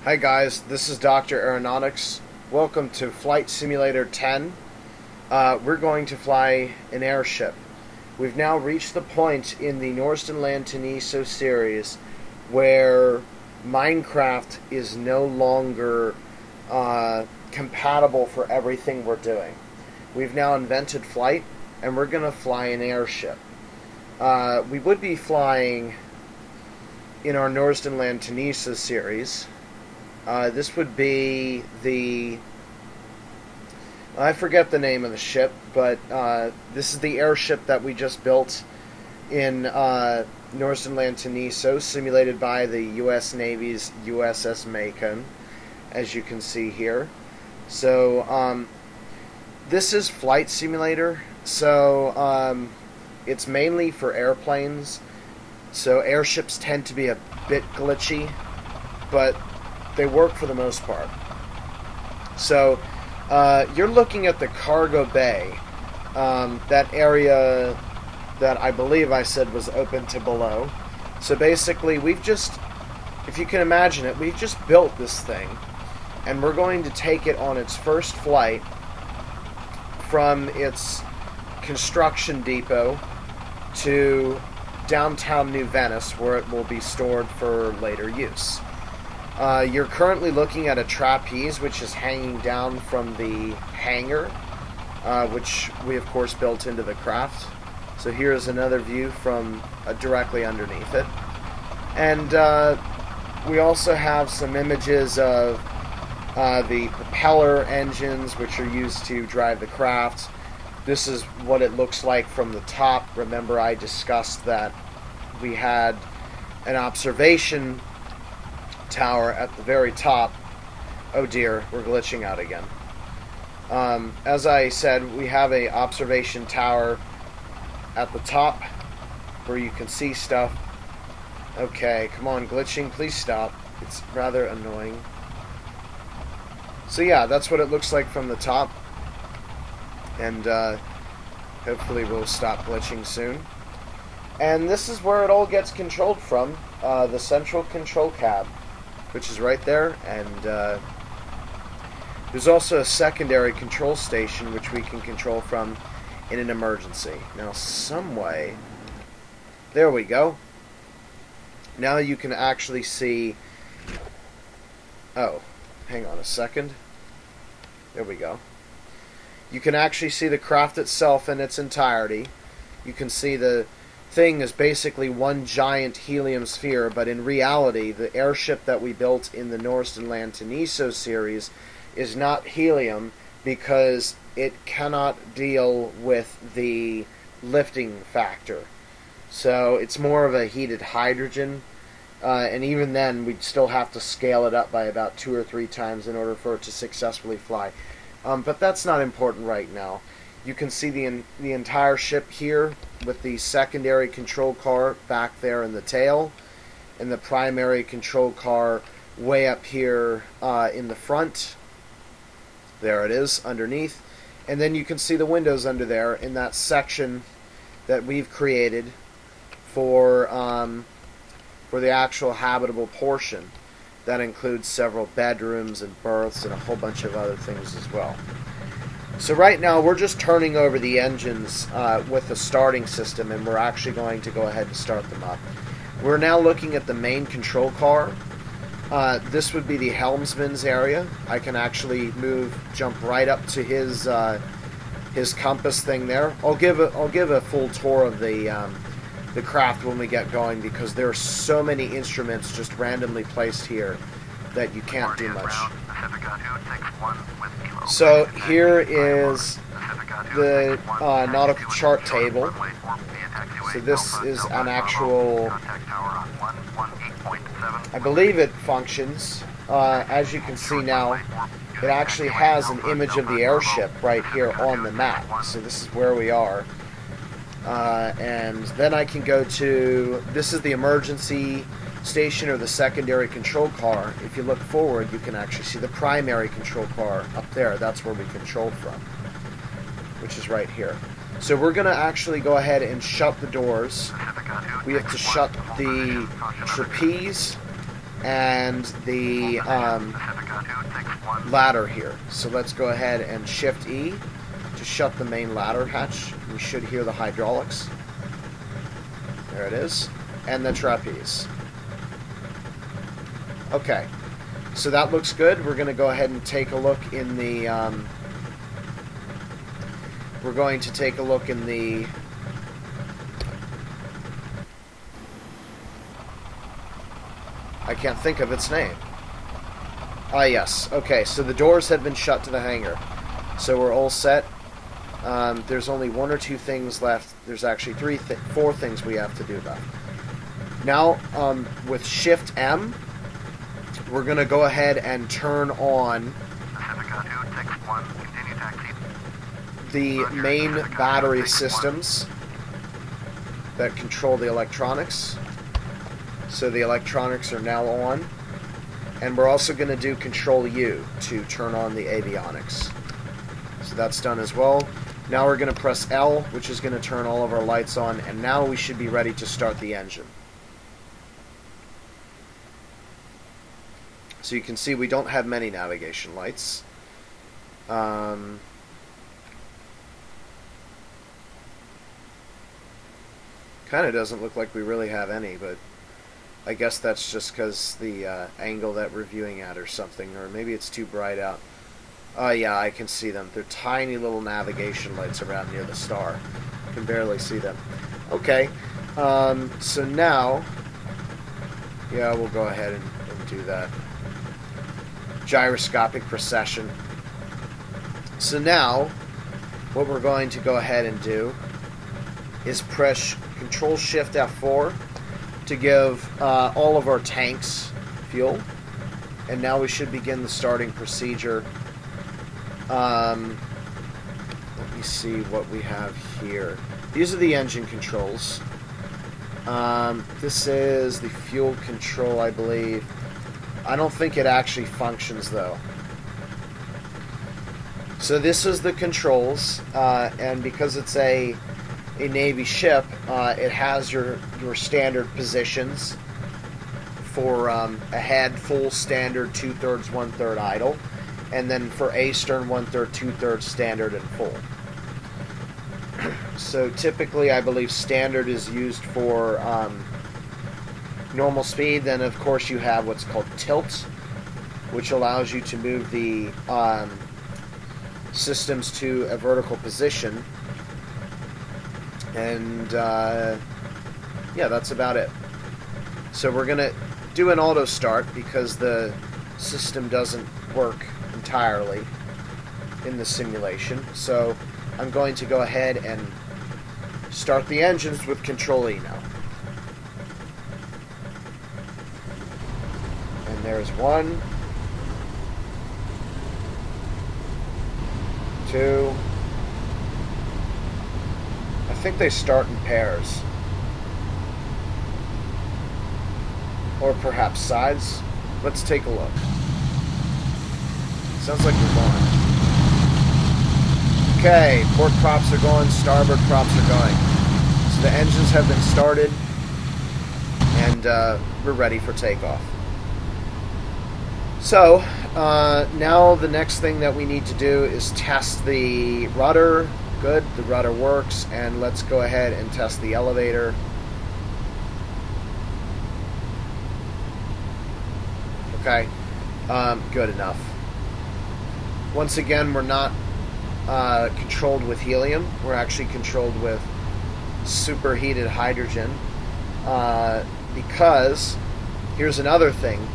Hi guys, this is Dr. Aeronautics. Welcome to Flight Simulator 10. We're going to fly an airship. We've now reached the point in the Norsden Land to Neso series where Minecraft is no longer compatible for everything we're doing. We've now invented flight, and we're going to fly an airship. We would be flying in our Norsden Land to Neso series. This would be the... I forget the name of the ship, but this is the airship that we just built in Norsden Land to Neso, simulated by the U.S. Navy's USS Macon, as you can see here. So, this is Flight Simulator, so it's mainly for airplanes, so airships tend to be a bit glitchy, but they work for the most part. So, you're looking at the cargo bay, that area that I believe I said was open to below. So basically, we've just, if you can imagine it, we've just built this thing, and we're going to take it on its first flight from its construction depot to downtown New Venice, where it will be stored for later use. You're currently looking at a trapeze which is hanging down from the hangar, which we of course built into the craft. So here's another view from directly underneath it. And we also have some images of the propeller engines which are used to drive the craft. This is what it looks like from the top. Remember, I discussed that we had an observation tower at the very top. Oh dear, we're glitching out again. As I said, we have a observation tower at the top where you can see stuff. Okay, come on, glitching, please stop. It's rather annoying. So yeah, that's what it looks like from the top, and hopefully we'll stop glitching soon. And this is where it all gets controlled from, the central control cab, which is right there, and there's also a secondary control station which we can control from in an emergency. Now, some way, there we go. Now you can actually see, oh, hang on a second. There we go. You can actually see the craft itself in its entirety. You can see the thing is basically one giant helium sphere, but in reality, the airship that we built in the Norsden Land to Neso series is not helium because it cannot deal with the lifting factor. So it's more of a heated hydrogen, and even then we'd still have to scale it up by about 2 or 3 times in order for it to successfully fly. But that's not important right now. You can see the entire ship here with the secondary control car back there in the tail, and the primary control car way up here in the front. There it is underneath. And then you can see the windows under there in that section that we've created for the actual habitable portion. That includes several bedrooms and berths and a whole bunch of other things as well. So right now we're just turning over the engines with the starting system, and we're actually going to go ahead and start them up. We're now looking at the main control car. This would be the helmsman's area. I can actually jump right up to his compass thing there. I'll give a full tour of the craft when we get going, because there are so many instruments just randomly placed here that you can't do much. So here is the nautical chart table. So this is an actual, I believe it functions. As you can see now, it actually has an image of the airship right here on the map. So this is where we are. And then I can go to, this is the emergency station or the secondary control car. If you look forward, you can actually see the primary control car up there. That's where we control from, which is right here. So we're going to actually go ahead and shut the doors. We have to shut the trapeze and the ladder here. So let's go ahead and Shift E to shut the main ladder hatch. We should hear the hydraulics. There it is. And the trapeze. Okay. So that looks good. We're going to go ahead and take a look in the... we're going to take a look in the... I can't think of its name. Ah, yes. Okay, so the doors have been shut to the hangar. So we're all set. There's only one or two things left. There's actually four things we have to do left. Now, with Shift M, we're going to go ahead and turn on the main battery systems that control the electronics. So the electronics are now on. And we're also going to do Control U to turn on the avionics. So that's done as well. Now we're going to press L, which is going to turn all of our lights on. And now we should be ready to start the engine. So you can see we don't have many navigation lights. Kind of doesn't look like we really have any, but I guess that's just because the angle that we're viewing at or something, or maybe it's too bright out. Oh yeah, I can see them. They're tiny little navigation lights around near the star. I can barely see them. Okay, so now, yeah, we'll go ahead and do that. Gyroscopic precession. So now, what we're going to go ahead and do is press Control Shift F4 to give all of our tanks fuel. And now we should begin the starting procedure. Let me see what we have here. These are the engine controls. This is the fuel control, I believe. I don't think it actually functions, though. So this is the controls, and because it's a Navy ship, it has your standard positions for ahead, full, standard, 2/3, 1/3 idle, and then for A stern, 1/3, 2/3 standard and full. So typically, I believe standard is used for normal speed. Then, of course, you have what's called tilt, which allows you to move the systems to a vertical position. And yeah, that's about it. So we're going to do an auto start because the system doesn't work entirely in the simulation. So I'm going to go ahead and start the engines with Control E now. And there's 1, 2. I think they start in pairs. Or perhaps sides. Let's take a look. Sounds like we're going. Okay, port props are going, starboard props are going. So the engines have been started, and we're ready for takeoff. So, now the next thing that we need to do is test the rudder. Good, the rudder works, and let's go ahead and test the elevator. Okay, good enough. Once again, we're not controlled with helium. We're actually controlled with superheated hydrogen, because here's another thing.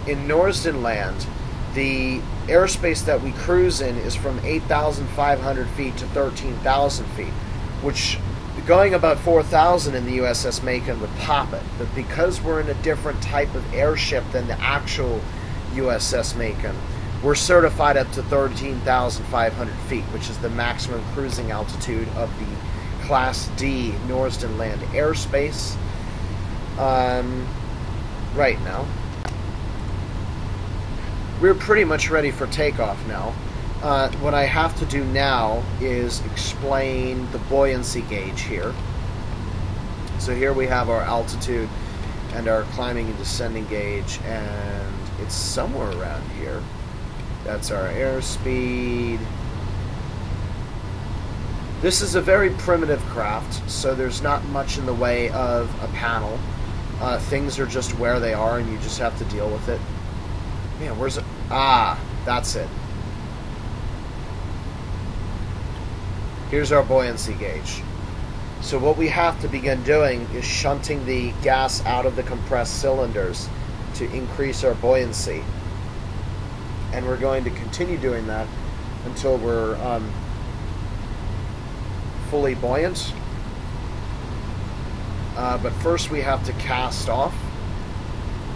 In Norsden Land, the airspace that we cruise in is from 8,500 feet to 13,000 feet, which going about 4,000 in the USS Macon would pop it. But because we're in a different type of airship than the actual USS Macon, we're certified up to 13,500 feet, which is the maximum cruising altitude of the Class D Norsden Land airspace right now. We're pretty much ready for takeoff now. What I have to do now is explain the buoyancy gauge here. So here we have our altitude, and our climbing and descending gauge, and it's somewhere around here. That's our airspeed. This is a very primitive craft, so there's not much in the way of a panel. Things are just where they are, and you just have to deal with it. Man, where's it? Ah, that's it. Here's our buoyancy gauge. So what we have to begin doing is shunting the gas out of the compressed cylinders to increase our buoyancy. And we're going to continue doing that until we're fully buoyant. But first we have to cast off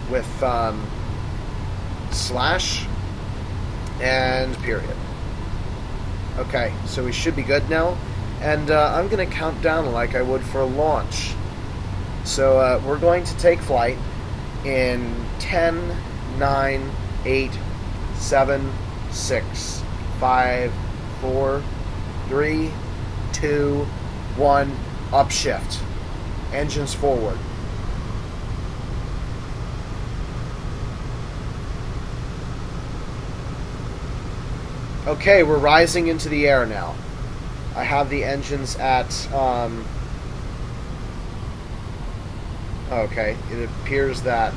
with slash and period. Okay, so we should be good now. And I'm going to count down like I would for a launch. So we're going to take flight in 10, 9, 8, 7, 6, 5, 4, 3, 2, 1, upshift. Engines forward. Okay, we're rising into the air now. I have the engines at, okay, it appears that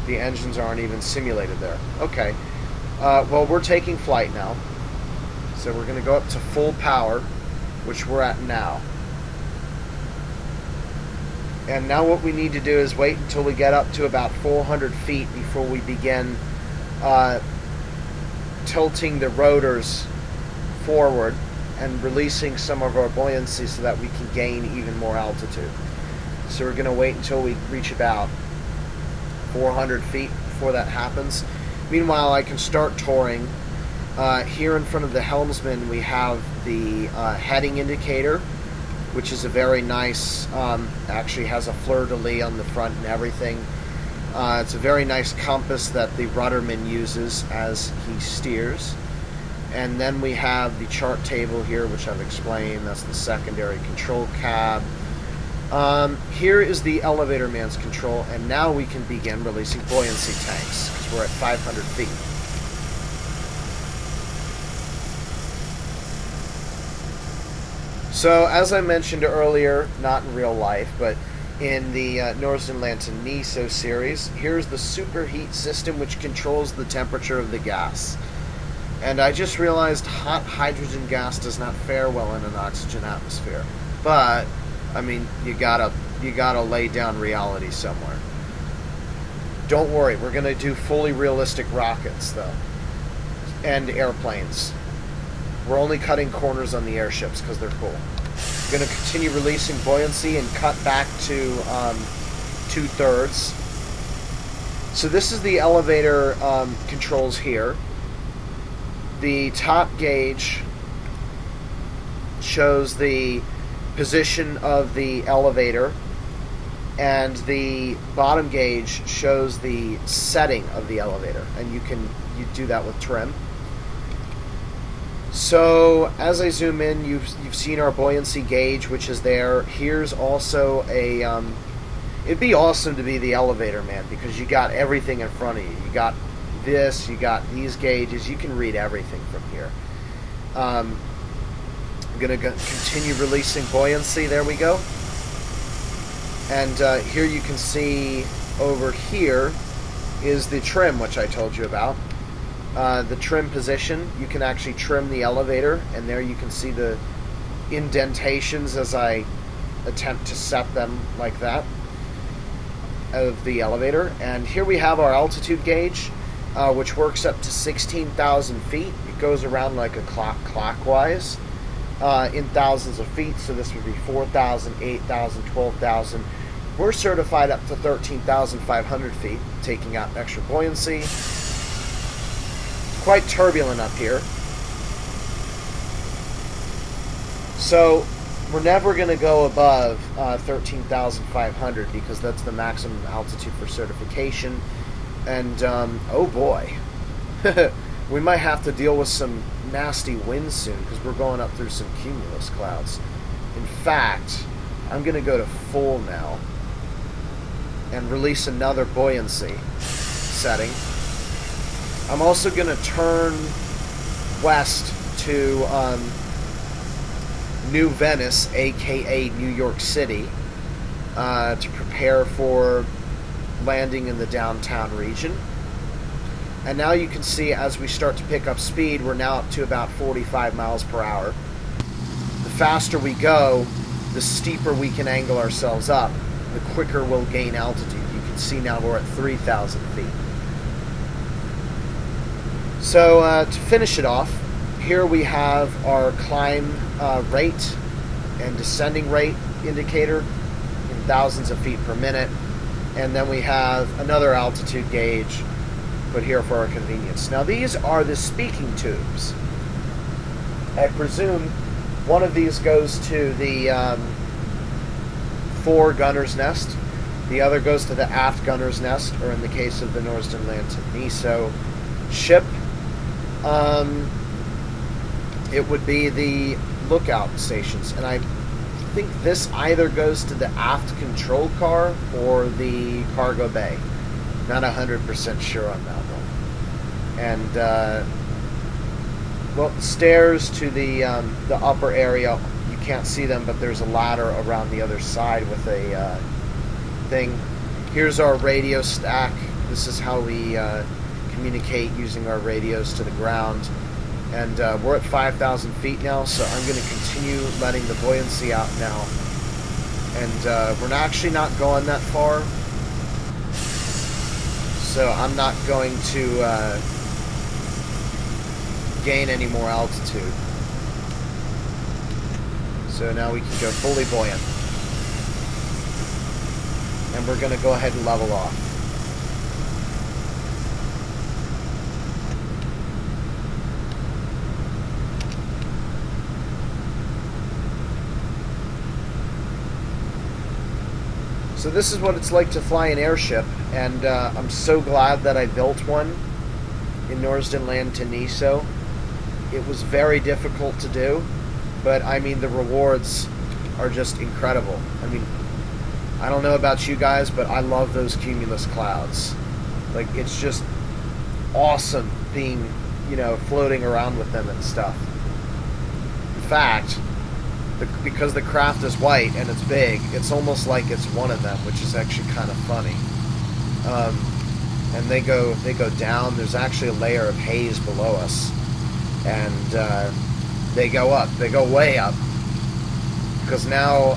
the engines aren't even simulated there. Okay, well, we're taking flight now. So we're going to go up to full power, which we're at now. And now what we need to do is wait until we get up to about 400 feet before we begin tilting the rotors forward and releasing some of our buoyancy so that we can gain even more altitude. So we're going to wait until we reach about 400 feet before that happens. Meanwhile, I can start touring. Here in front of the helmsman we have the heading indicator, which is a very nice, actually has a fleur-de-lis on the front and everything. It's a very nice compass that the rudderman uses as he steers. And then we have the chart table here, which I've explained. That's the secondary control cab. Here is the elevator man's control, and now we can begin releasing buoyancy tanks, because we're at 500 feet. So, as I mentioned earlier, not in real life, but in the Norsden Land to Neso series, here's the superheat system which controls the temperature of the gas. And I just realized hot hydrogen gas does not fare well in an oxygen atmosphere. But, I mean, you gotta lay down reality somewhere. Don't worry, we're gonna do fully realistic rockets, though. And airplanes. We're only cutting corners on the airships because they're cool. We're going to continue releasing buoyancy and cut back to 2/3. So this is the elevator controls here. The top gauge shows the position of the elevator, and the bottom gauge shows the setting of the elevator, and you do that with trim. So as I zoom in, you've seen our buoyancy gauge, which is there. Here's also a it'd be awesome to be the elevator man, because you got everything in front of you. You got this, you got these gauges, you can read everything from here. I'm gonna continue releasing buoyancy. There we go. And here you can see over here is the trim, which I told you about. The trim position, you can actually trim the elevator, and there you can see the indentations as I attempt to set them like that of the elevator. And here we have our altitude gauge, which works up to 16,000 feet. It goes around like a clockwise in thousands of feet, so this would be 4,000, 8,000, 12,000. We're certified up to 13,500 feet, taking out extra buoyancy. Quite turbulent up here. So we're never going to go above 13,500 because that's the maximum altitude for certification. And oh boy, we might have to deal with some nasty winds soon because we're going up through some cumulus clouds. In fact, I'm going to go to full now. and release another buoyancy setting. I'm also going to turn west to New Venice, aka New York City, to prepare for landing in the downtown region. And now you can see as we start to pick up speed, we're now up to about 45 miles per hour. The faster we go, the steeper we can angle ourselves up, the quicker we'll gain altitude. You can see now we're at 3,000 feet. So to finish it off, here we have our climb rate and descending rate indicator in thousands of feet per minute. And then we have another altitude gauge put here for our convenience. Now these are the speaking tubes. I presume one of these goes to the fore gunner's nest. The other goes to the aft gunner's nest, or in the case of the Norsden Land Neso ship, it would be the lookout stations. And I think this either goes to the aft control car or the cargo bay. Not 100% sure on that one. And well, the stairs to the upper area, you can't see them, but there's a ladder around the other side with a thing. Here's our radio stack. This is how we communicate using our radios to the ground. And we're at 5,000 feet now, so I'm going to continue letting the buoyancy out now. And we're actually not going that far, so I'm not going to gain any more altitude. So now we can go fully buoyant. And we're going to go ahead and level off. So this is what it's like to fly an airship, and I'm so glad that I built one in Norsden Land to Neso. It was very difficult to do, but I mean the rewards are just incredible. I mean, I don't know about you guys, but I love those cumulus clouds. Like, it's just awesome being, you know, floating around with them and stuff. In fact, because the craft is white and it's big, it's almost like it's one of them, which is actually kind of funny. And they go down. There's actually a layer of haze below us, and they go up. They go way up, because now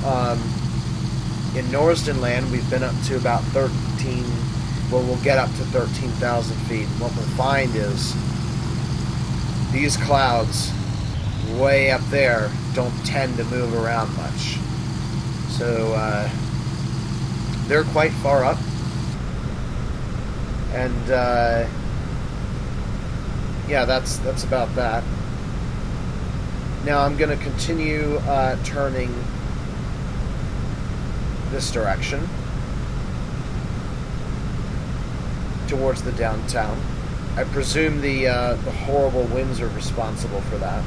in Norsden Land we've been up to about 13. Well, we'll get up to 13,000 feet. And what we'll find is these clouds way up there don't tend to move around much, so they're quite far up, and yeah, that's about that. Now I'm going to continue turning this direction towards the downtown. I presume the horrible winds are responsible for that.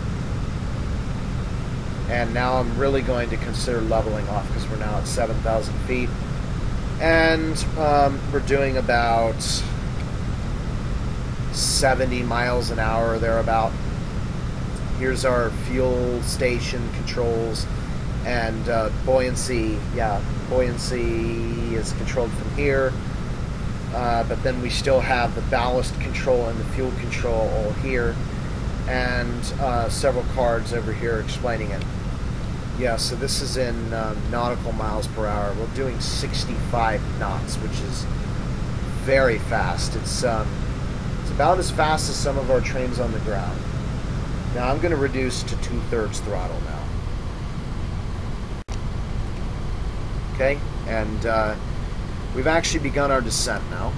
And now I'm really going to consider leveling off, because we're now at 7,000 feet. And we're doing about 70 miles an hour, thereabout. Here's our fuel station controls. And buoyancy, yeah, buoyancy is controlled from here. But then we still have the ballast control and the fuel control all here. And several cards over here explaining it. Yeah, so this is in nautical miles per hour. We're doing 65 knots, which is very fast. It's about as fast as some of our trains on the ground. Now I'm going to reduce to 2/3 throttle now. Okay, and we've actually begun our descent now.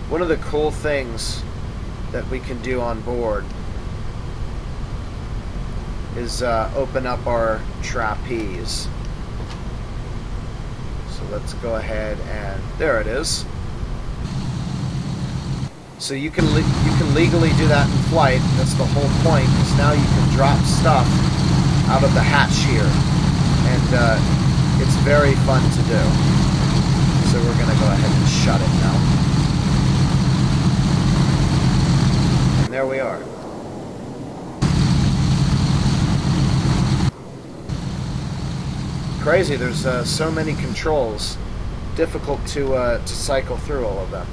One of the cool things that we can do on board is open up our trapeze. So let's go ahead and there it is. So you can legally do that in flight. That's the whole point. Is now you can drop stuff out of the hatch here, and it's very fun to do. So so we're going to go ahead and shut it now. And there we are. Crazy, there's so many controls. Difficult to cycle through all of them.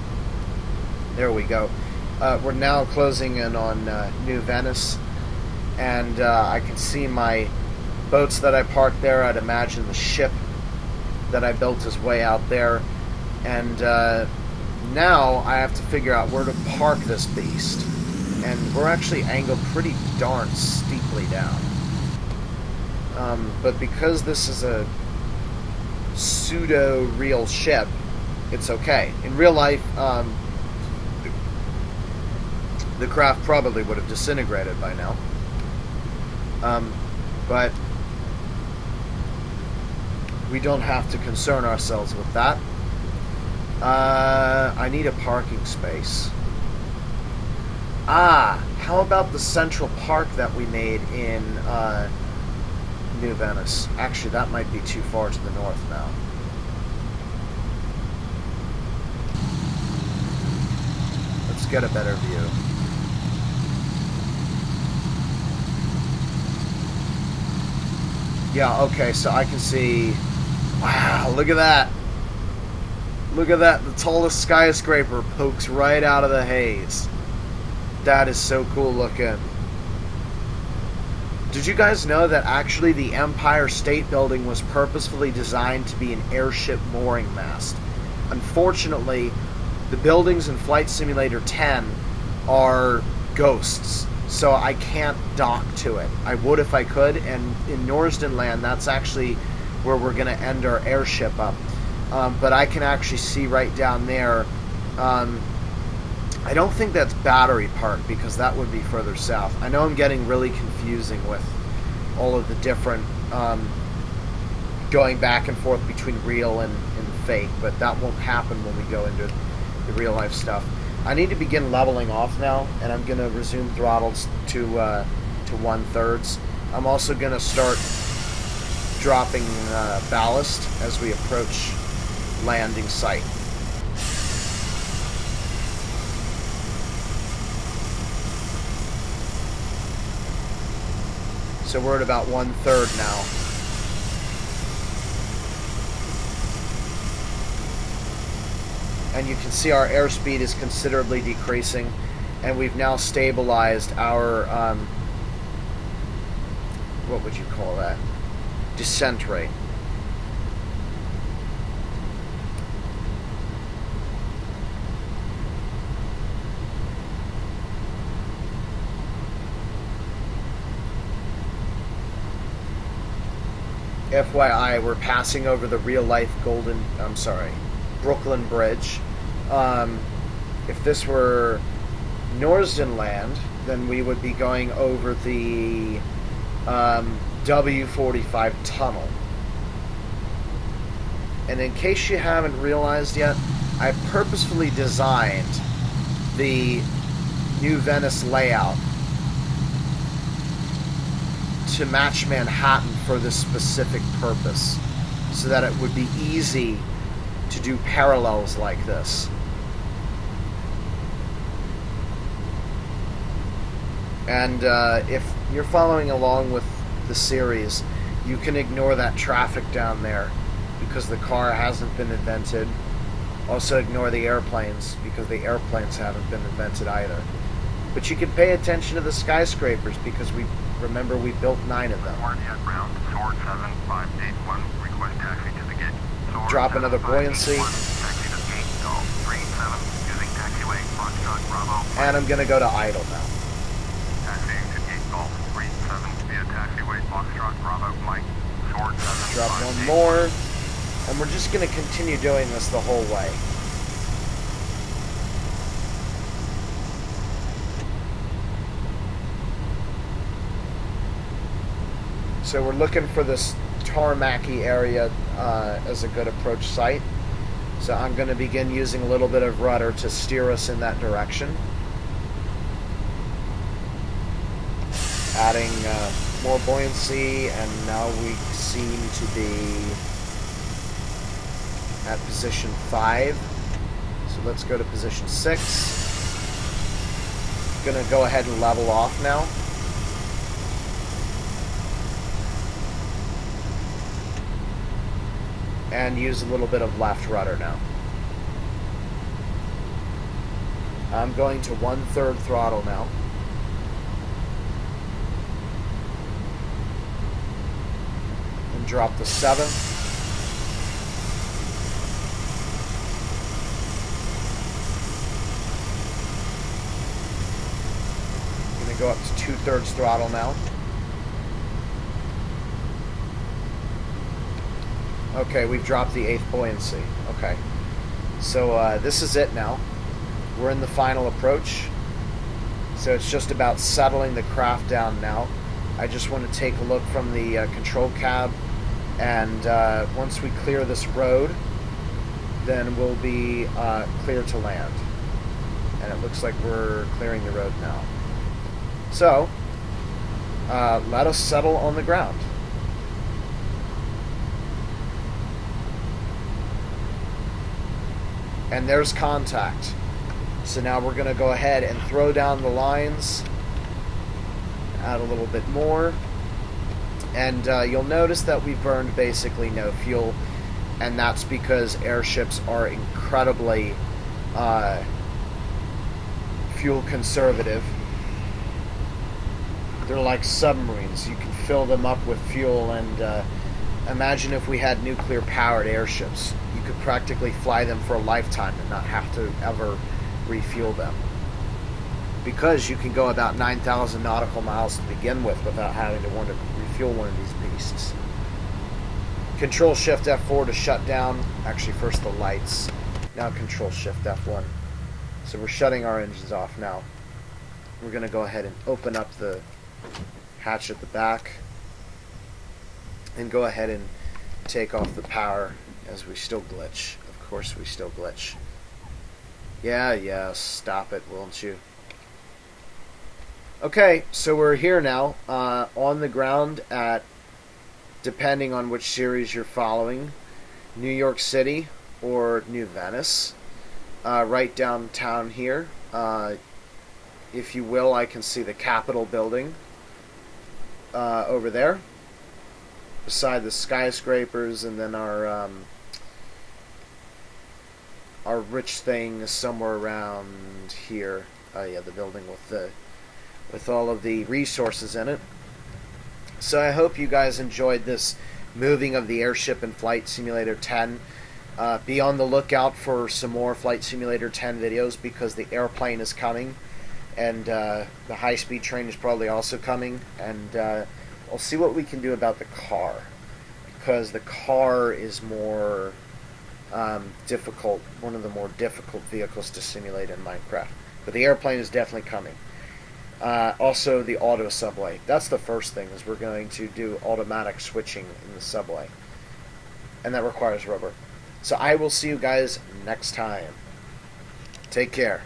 There we go. We're now closing in on New Venice, and I can see my boats that I parked there. I'd imagine the ship that I built is way out there, and now I have to figure out where to park this beast, and we're actually angled pretty darn steeply down. But because this is a pseudo-real ship, it's okay. In real life, the craft probably would have disintegrated by now. But we don't have to concern ourselves with that. I need a parking space. How about the Central Park that we made in New Venice? Actually, that might be too far to the north now. Let's get a better view. Yeah, okay, so I can see... Wow, look at that! Look at that, the tallest skyscraper pokes right out of the haze. That is so cool looking. Did you guys know that actually the Empire State Building was purposefully designed to be an airship mooring mast? Unfortunately, the buildings in Flight Simulator 10 are ghosts, so I can't dock to it. I would if I could, and in Norsden Land, that's actually where we're going to end our airship up. But I can actually see right down there. I don't think that's Battery Park, because that would be further south. I know I'm getting really confusing with all of the different going back and forth between real and fake, but that won't happen when we go into the real life stuff. I need to begin leveling off now, and I'm going to resume throttles to 1/3. I'm also going to start dropping ballast as we approach landing site. So we're at about 1/3 now. And you can see our airspeed is considerably decreasing, and we've now stabilized our, what would you call that? Descent rate. FYI, we're passing over the real-life Brooklyn Bridge. If this were Norsden Land, then we would be going over the W45 tunnel. And in case you haven't realized yet, I purposefully designed the New Venice layout to match Manhattan for this specific purpose, so that it would be easy to do parallels like this. And if you're following along with the series, you can ignore that traffic down there because the car hasn't been invented. Also ignore the airplanes because the airplanes haven't been invented either. But you can pay attention to the skyscrapers because remember we built 9 of them. Drop another buoyancy. And I'm going to go to idle now. Drop one more. And we're just going to continue doing this the whole way. So we're looking for this tarmacy area as a good approach site. So I'm going to begin using a little bit of rudder to steer us in that direction. Adding more buoyancy, and now we seem to be at position 5. So let's go to position 6. Gonna go ahead and level off now. And use a little bit of left rudder now. I'm going to 1/3 throttle now. And drop the 7th. Going to go up to 2/3 throttle now. Okay, we've dropped the 8th buoyancy. Okay. So this is it now. We're in the final approach. So it's just about settling the craft down now. I just want to take a look from the control cab, and once we clear this road, then we'll be clear to land. And it looks like we're clearing the road now. So, let us settle on the ground. And there's contact. So now we're going to go ahead and throw down the lines. Add a little bit more. And you'll notice that we burned basically no fuel. And that's because airships are incredibly fuel conservative. They're like submarines. You can fill them up with fuel, and imagine if we had nuclear-powered airships. You could practically fly them for a lifetime and not have to ever refuel them. Because you can go about 9,000 nautical miles to begin with without having to want to refuel one of these beasts. Control-Shift F4 to shut down. Actually, first the lights. Now Control-Shift F1. So we're shutting our engines off now. We're going to go ahead and open up the hatch at the back and go ahead and take off the power as we still glitch. Of course we still glitch. Yeah, stop it, won't you? Okay, so we're here now on the ground at, depending on which series you're following, New York City or New Venice. Right downtown here. If you will, I can see the Capitol building over there, beside the skyscrapers, and then our rich thing is somewhere around here. Yeah, the building with all of the resources in it. So I hope you guys enjoyed this moving of the airship in Flight Simulator 10. Be on the lookout for some more Flight Simulator 10 videos, because the airplane is coming, and the high-speed train is probably also coming, and we'll see what we can do about the car, because the car is more difficult, one of the more difficult vehicles to simulate in Minecraft. But the airplane is definitely coming. Also the auto subway. That's the first thing, is we're going to do automatic switching in the subway, and that requires rubber. So I will see you guys next time. Take care.